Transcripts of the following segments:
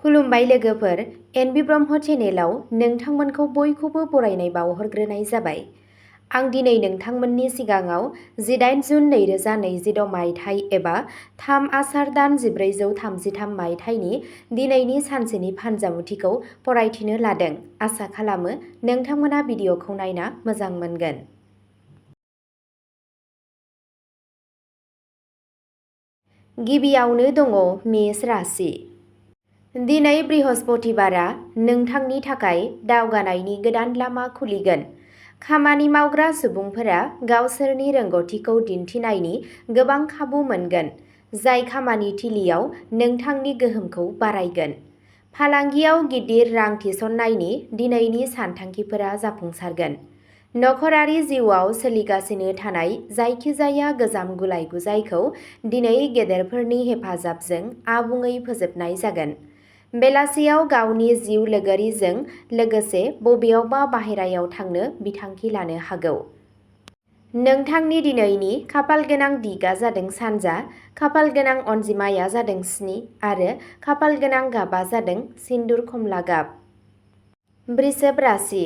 खुलुमबाय लोगोफोर, एनबि ब्रह्म चेनेलाव नोंथांमोनखौ बयखौबो बरायनाय बावहरग्रोनाय जाबाय। आं दिनै नोंथांमोननि सिगाङाव 18 जुन 2026 मायथाइ एबा 3 आसार दान 1433 मायथाइनि दिनैनि सानसेनि फानजामुथिखौ फरायथिनो लादों। आसा खालामो नोंथांमोना भिडिअखौ नायना मोजां मोनगोन। गिबियावनो दङ मेष राशि। दिनै बृहस्पतिबारा नोंथांनि थाखाय दावगानायनि गोदान लामा खुलिगोन। खामानि मावग्रा सुबुंफोरा गावसोरनि रोंग'थिखौ दिन्थिनायनि गोबां खाबु मोनगोन, जाय खामानि थिलियाव नोंथांनि गोहोमखौ बारायगोन। फालांगियाव गिदिर रां थिसननायनि दिनैनि सानथांखिफोरा जाफुंसारगोन। नखरारि जिउआव सोलिगासिनो थानाय जायखिजाया गोजाम गुलाय-गुजायखौ दिनै गेदेरफोरनि हेफाजाबजों आबुङै फोजोबनाय जागोन। बेलासियाव गावनि जिउ लोगोरिजों लोगोसे बबेयावबा बाहेरायाव थांनो बिथांखि लानो हागौ। नोंथांनि दिनैनि खाफालगोनां दिगआ जादों सानजा, खाफालगोनां अनजिमाया जादों 7 आरो खाफालगोनां गाबआ जादों सिन्दुर खमला गाब। वृषभ राशि।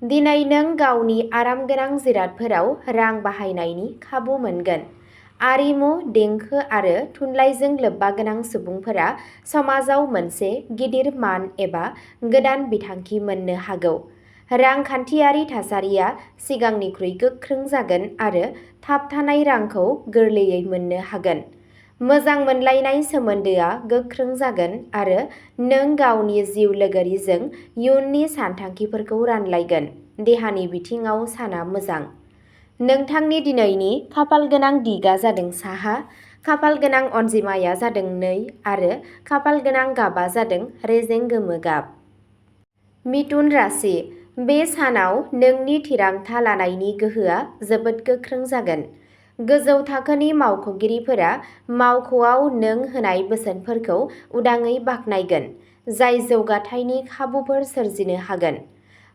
दिनै नों गावनि आरामगोनां जिरादफोराव रां बाहायनायनि खाबु मोनगोन। आरिमु, देंखो आरो थुनलाइजों लोब्बागोनां सुबुंफोरा समाजाव मोनसे गिदिर मान एबा गोदान बिथांखि मोननो हागौ। रांखान्थियारि थासारिया सिगांनिख्रुइ गोख्रों जागोन आरो थाबथानाय रांखौ गोरलैयै मोननो हागोन। मोजां मोनलायनाय सोमोन्दोआ गोख्रों जागोन आरो नों गावनि जिउ लोगोरिजों इयुननि सानथांखिफोरखौ रानलायगोन। देहानि बिथिङाव साना मोजां। नोंथांनि दिनैनि खाफालगोनां दिगआ जादों साहा, खाफालगोनां अनजिमाया जादों 2 आरो खाफालगोनां गाबआ जादों रेजें गोमो गाब। मिथुन राशि। बे सानाव नोंनि थिरांथा लानायनि गोहोआ जोबोद गोख्रों जागोन। गोजौ थाखोनि मावख'गिरिफोरा मावख'आव नों होनाय बोसोनफोरखौ उदाङै बाख्नायगोन, जाय जौगाथायनि खाबुफोर सोरजिनो हागोन।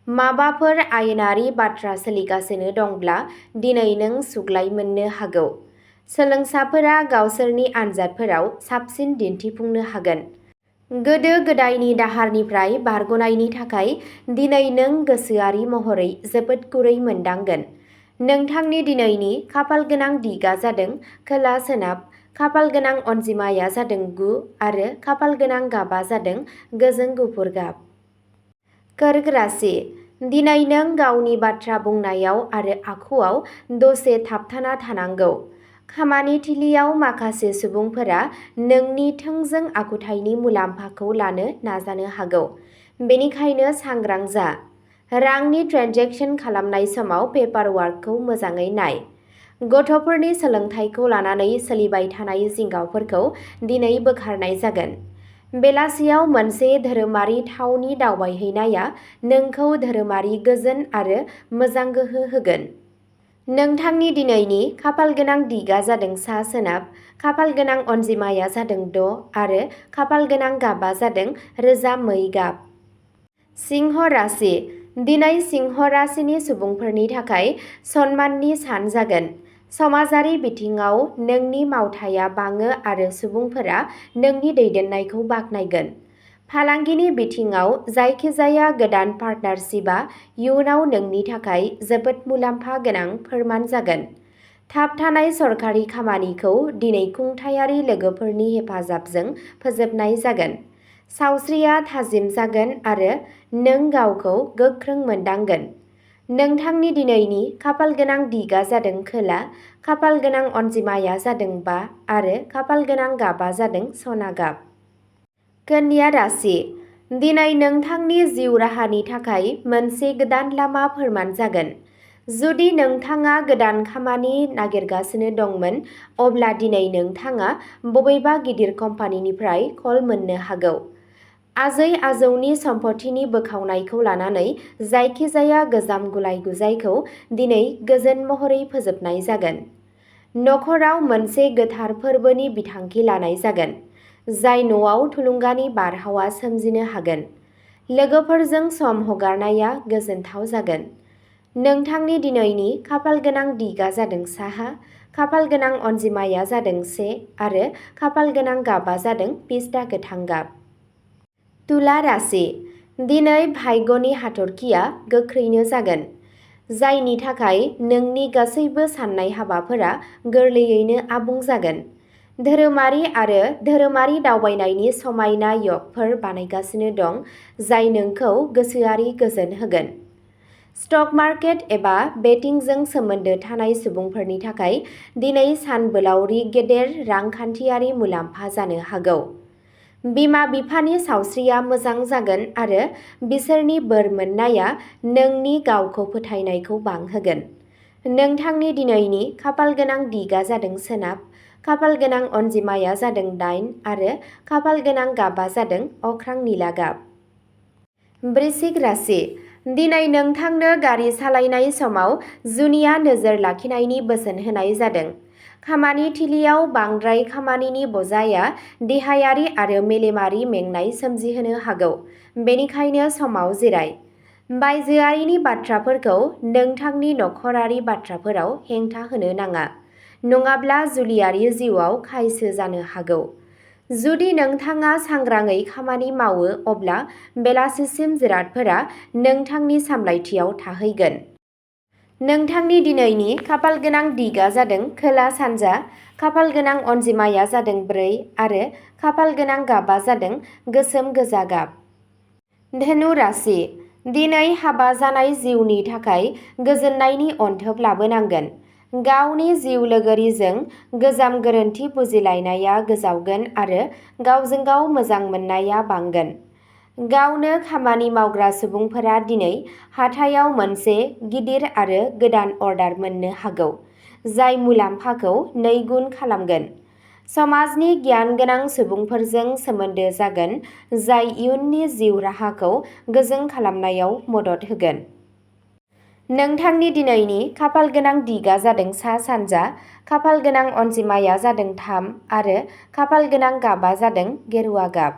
माबाफोर आयेनारि बाथ्रा सोलिगासिनो दंब्ला दिनै नों सुग्लाय मोननो हागौ। सोलोंसाफोरा गावसोरनि आनजादफोराव साबसिन दिन्थिफुंनो हागोन। गोदो-गोदायनि दाहारनिफ्राय बारग'नायनि थाखाय दिनै नों गोसोआरि महरै जोबोद गुरै मोनदांगोन। नोंथांनि दिनैनि खाफालगोनां दिगआ जादों खोला-सोनाब, खाफालगोनां अनजिमाया जादों 9 आरो खाफालगोनां गाबआ जादों गोजों गुफुर गाब। कर्क राशि। दिनै नों गावनि बाथ्रा बुंनायाव आरो आखुआव दसे थाबथाना थानांगौ। खामानि थिलियाव माखासे सुबुंफोरा नोंनि थोंजों आखुथायनि मुलाम्फाखौ लानो नाजानो हागौ, बेनिखायनो सांग्रां जा। रांनि ट्रेन्जेकसन खालामनाय समाव पेपारवर्कखौ मोजाङै नाय। गथ'फोरनि सोलोंथायखौ लानानै सोलिबाय थानाय जिंगाफोरखौ दिनै बोखारनाय जागोन। बेलासियाव मोनसे धोरोमारि थावनि दावबायहैनाया नोंखौ धोरोमारि गोजोन आरो मोजां गोहो होगोन। नोंथांनि दिनैनि खाफालगोनां दिगआ जादों सा-सोनाब, खाफालगोनां अनजिमाया जादों 6 आरो खाफालगोनां गाबआ जादों रोजा मै गाब। सिंह राशि। दिनै सिंह राशिनि सुबुंफोरनि थाखाय सनमाननि सान जागोन। समाजारि बिथिङाव नोंनि मावथाया बाङो आरो सुबुंफोरा नोंनि दैदेननायखौ बाख्नायगोन। फालांगिनि बिथिङाव जायखिजाया गोदान पार्टनारशिपआ इयुनाव नोंनि थाखाय जोबोद मुलाम्फा गोनां फोरमान जागोन। थाबथानाय सरकारि खामानिखौ दिनै खुंथायारि लोगोफोरनि हेफाजाबजों फोजोबनाय जागोन। सावस्रिया थाजिम जागोन आरो नों गावखौ गोख्रों मोनदांगोन। नोंथांनि दिनैनि खाफालगोनां दिगआ जादों खोला, खाफालगोनां अनजिमाया जादों 5 आरो खाफालगोनां गाबआ जादों सना गाब। कन्या राशि। दिनै नोंथांनि जिउ राहानि थाखाय मोनसे गोदान लामा फोरमान जागोन। जुदि नोंथाङा गोदान खामानि नागिरगासिनो दंमोन, अब्ला दिनै नोंथाङा बबेबा गिदिर कम्पानिनिफ्राय कल मोननो हागौ। आजै-आजौनि सम्पथिनि बोखावनायखौ लानानै जायखिजाया गोजाम गुलाय-गुजायखौ दिनै गोजोन महरै फोजोबनाय जागोन। नखराव मोनसे गोथार फोरबोनि बिथांखि लानाय जागोन, जाय न'आव थुलुंगानि बारहावा सोमजिनो हागोन। लोगोफोरजों सम हगारनाया गोजोनथाव जागोन। नोंथांनि दिनैनि खाफालगोनां दिगआ जादों साहा, खाफालगोनां अनजिमाया जादों 1 आरो खाफालगोनां गाबआ जादों पिस्ता गोथां गाब। तुला राशि दिनै भाग्यनि हाथरखिया गोख्रैनो जागोन, जायनि थाखाय नोंनि गासैबो साननाय हाबाफोरा गोरलैयैनो आबुं जागोन। धोरोमारि आरो धोरोमारि दावबायनायनि समायना य'गफोर बानायगासिनो दं, जाय नोंखौ गोसोआरि गोजोन होगोन। स्टक मार्केट एबा बेटिंजों सोमोन्दो थानाय सुबुंफोरनि थाखाय दिनै सानबोलावरि गेदेर रांखान्थियारि मुलाम्फा जानो हागौ। बिमा-बिफानि सावस्रिया मोजां जागोन आरो बिसोरनि बोर मोननाया नोंनि गावखौ फोथायनायखौ बांहोगोन। नोंथांनि दिनैनि खाफालगोनां दिगा जादों सोनाब, खाफालगोनां अनजिमाया जादों 8 आरो खाफालगोनां गाबा जादों अख्रां निला गाब। वृश्चिक राशि दिनै नोंथांनो गारि सालायनाय समाव जुनिया नोजोर लाखिनायनि बोसोन होनाय जादों। खामानि थिलियाव बांद्राय खामानिनि बजाया देहायारि आरो मेलेमारि मेंनाय सोमजिहोनो हागौ, बेनिखायनो समाव जिराय। बायजोआरिनि बाथ्राफोरखौ नोंथांनि नखरारि बाथ्राफोराव हेंथा होनो नाङा, नङाब्ला जुलियारि जिउआव खायसो जानो हागौ। जुदि नोंथाङा सांग्राङै खामानि मावो अब्ला बेलासिसिम जिरादफोरा नोंथांनि सामलायथियाव थाहैगोन। नोंथांनि दिनैनि खाफालगोनां दिगा जादों खोला-सानजा, खाफालगोनां अनजिमाया जादों 4 आरो खाफालगोनां गाबा जादों गोसोम-गोजा गाब। धनु राशि दिनै हाबा जानाय जिउनि थाखाय गोजोननायनि अनथोब लाबोनांगोन। गावनि जिउ लोगोरिजों गोजाम गोरोन्थि बुजिलायनाया गोजावगोन आरो गावजों गाव मोजां मोननाया बांगोन। गावनो खामानि मावग्रा सुबुंफोरा दिनै हाथायाव मोनसे गिदिर आरो गोदान अर्डार मोननो हागौ, जाय मुलाम्फाखौ नैगुन खालामगोन। समाजनि गियानगोनां सुबुंफोरजों सोमोन्दो जागोन, जाय इयुननि जिउ राहाखौ गोजों खालामनायाव मदद होगोन। नोंथांनि दिनैनि खाफालगोनां दिगा जादों सा-सानजा, खाफालगोनां अनजिमाया जादों 3 आरो खाफालगोनां गाबा जादों गेरुआ गाब।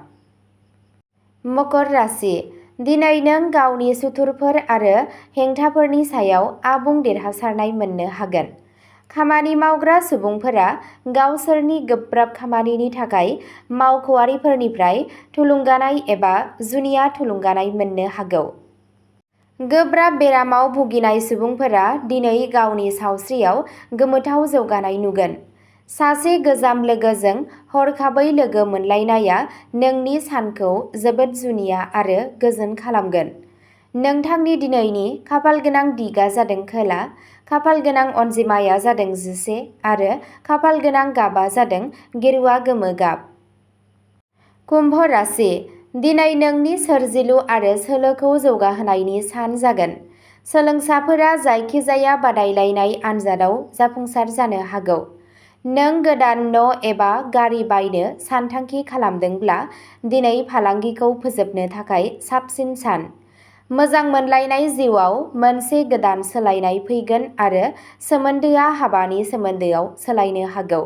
मकर राशि दिनै नों गावनि सुथुरफोर आरो हेंथाफोरनि सायाव आबुं देरहासारनाय मोननो हागोन। खामानि मावग्रा सुबुंफोरा गावसोरनि गोब्राब खामानिनि थाखाय मावख'आरिफोरनिफ्राय थुलुंगानाय एबा जुनिया थुलुंगानाय मोननो हागौ। गोब्राब बेरामाव भुगिनाय सुबुंफोरा दिनै गावनि सावस्रियाव गोमोथाव जौगानाय नुगोन। सासे गोजाम लोगोजों हरखाबै लोगो मोनलायनाया नोंनि सानखौ जोबोद जुनिया आरो गोजोन खालामगोन। नोंथांनि दिनैनि खाफालगोनां दिगा जादों खोला, खाफालगोनां अनजिमाया जादों 11 आरो खाफालगोनां गाबा जादों गेरुआ गोमो गाब। कुम्भ राशि दिनै नोंनि सोरजिलु आरो सोलोखौ जौगाहोनायनि सान जागोन। सोलोंसाफोरा जायखिजाया बादायलायनाय आनजादाव जाफुंसार जानो हागौ। नों गोदान न' एबा गारि बायनो सानथांखि खालामदोंब्ला दिनै फालांगिखौ फोजोबनो थाखाय साबसिन सान। मोजां मोनलायनाय जिउआव मोनसे गोदान सोलायनाय फैगोन आरो सोमोन्दोआ हाबानि सोमोन्दोआव सोलायनो हागौ।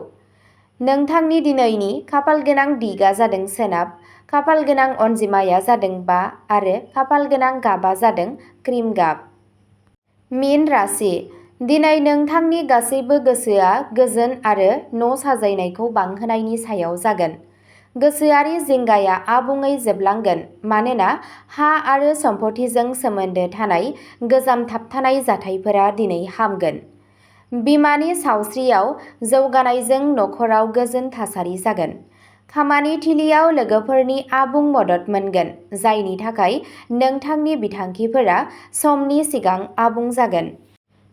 नोंथांनि दिनैनि खाफालगोनां दिगा जादों सोनाब, खाफालगोनां अनजिमाया जादों 5 आरो खाफालगोनां गाबा जादों क्रिम गाब। मीन राशि दिनै नोंथांनि गासैबो गोसोआ गोजोन आरो न' साजायनायखौ बांहोनायनि सायाव जागोन। गोसोआरि जिंगाया आबुङै जोबलांगोन मानोना हा आरो सम्पथिजों सोमोन्दो थानाय गोजाम थाबथानाय जाथायफोरा दिनै हामगोन। बिमानि सावस्रियाव जौगानायजों नखराव गोजोन थासारि जागोन। खामानि थिलियाव लोगोफोरनि आबुं मदद मोनगोन, जायनि थाखाय नोंथांनि बिथांखिफोरा समनि सिगां आबुं जागोन।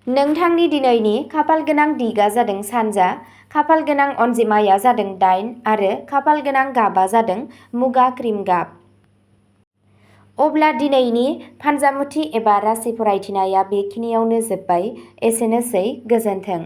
नोंथांनि दिनैनि खाफालगोनां दिगा जादों सानजा, खाफालगोनां अनजिमाया जादों 8 आरो खाफालगोनां गाबा जादों मुगा क्रिम गाब। अब्ला दिनैनि फानजामुथि एबा राशि फरायथिनाया बेखिनियावनो जोब्बाय। एसेनोसै, गोजोन्थों।